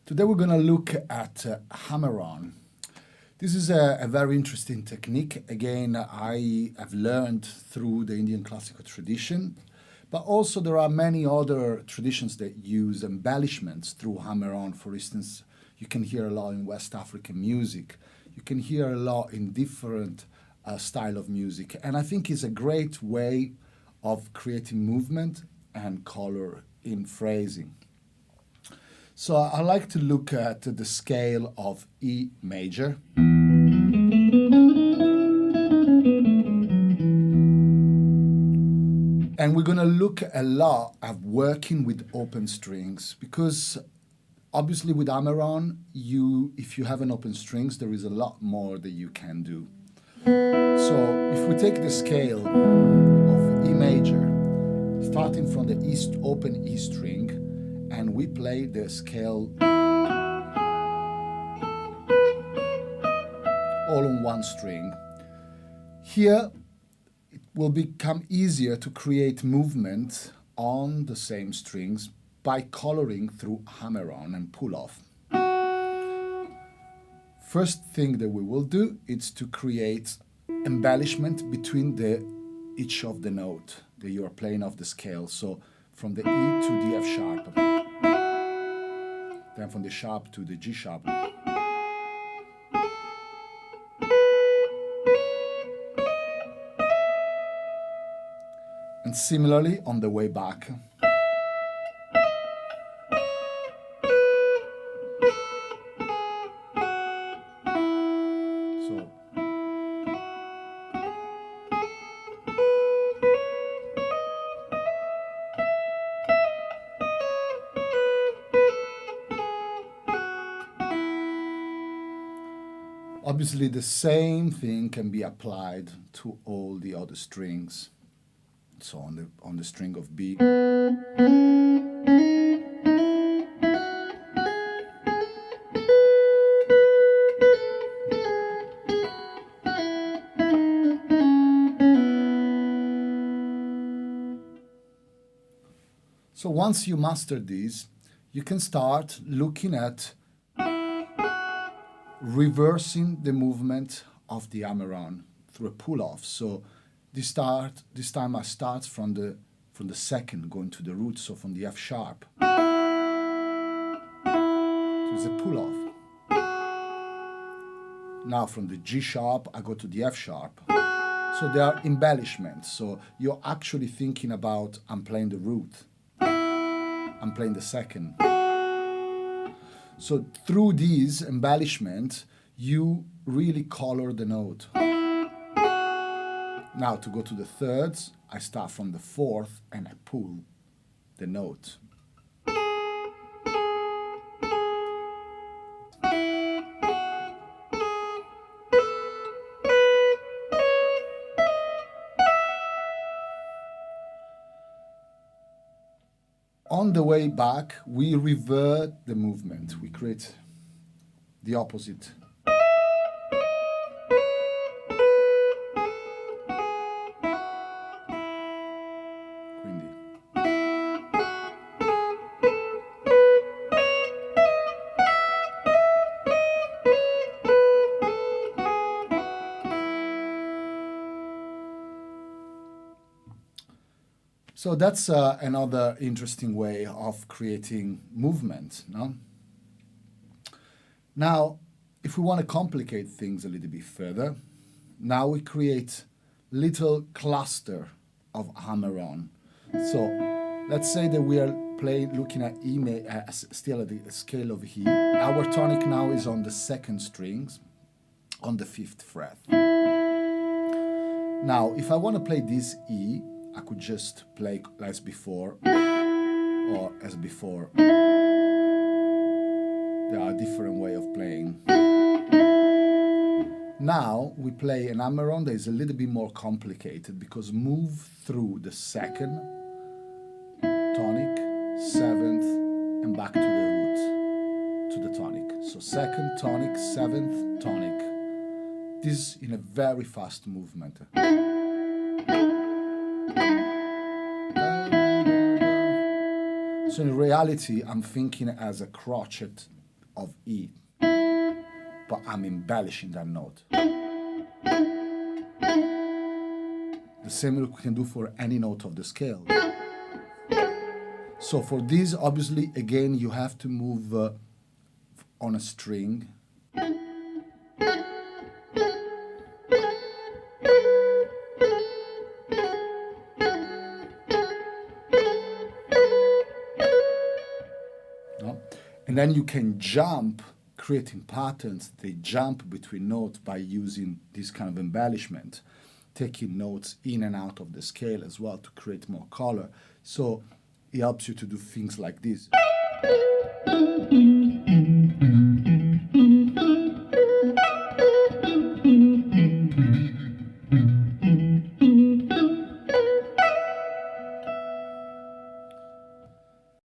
Today we're going to look at Hammer-On. This is a very interesting technique. Again, I have learned through the Indian classical tradition, but also there are many other traditions that use embellishments through Hammer-On. For instance, you can hear a lot in West African music. You can hear a lot in different style of music. And I think it's a great way of creating movement and color in phrasing. So I like to look at the scale of E major. And we're going to look a lot at working with open strings because obviously with Hammer-On, if you have an open strings, there is a lot more that you can do. So if we take the scale of E major, starting from the open E string, and we play the scale all on one string. Here, it will become easier to create movement on the same strings by coloring through Hammer-On and pull-off. First thing that we will do is to create embellishment between each of the note that you are playing of the scale. So from the E to the F sharp, then from the sharp to the G sharp. And similarly on the way back. So obviously, the same thing can be applied to all the other strings. So on the string of B. So once you master these, you can start looking at reversing the movement of the Hammer-On through a pull-off. So this time I start from the second going to the root, so from the F sharp to the pull-off. Now from the G sharp I go to the F sharp. So they are embellishments. So you're actually thinking about I'm playing the root, I'm playing the second. So through these embellishments, you really color the note. Now to go to the thirds, I start from the fourth and I pull the note. On the way back, we revert the movement. We create the opposite. Quindi. So that's another interesting way of creating movement, no? Now, if we want to complicate things a little bit further, now we create little cluster of Hammer-On. So let's say that we are looking at E, still at the scale of E. Our tonic now is on the second strings, on the 5th fret. Now, if I want to play this E, I could just play as before, or as before. There are different ways of playing. Now we play an Hammer-On that is a little bit more complicated because move through the second, tonic, 7th, and back to the root, to the tonic. So second, tonic, 7th, tonic. This in a very fast movement. So in reality, I'm thinking as a crotchet of E, but I'm embellishing that note. The same we can do for any note of the scale. So for this, obviously, again, you have to move on a string. No? And then you can jump, creating patterns. They jump between notes by using this kind of embellishment, taking notes in and out of the scale as well to create more color. So it helps you to do things like this.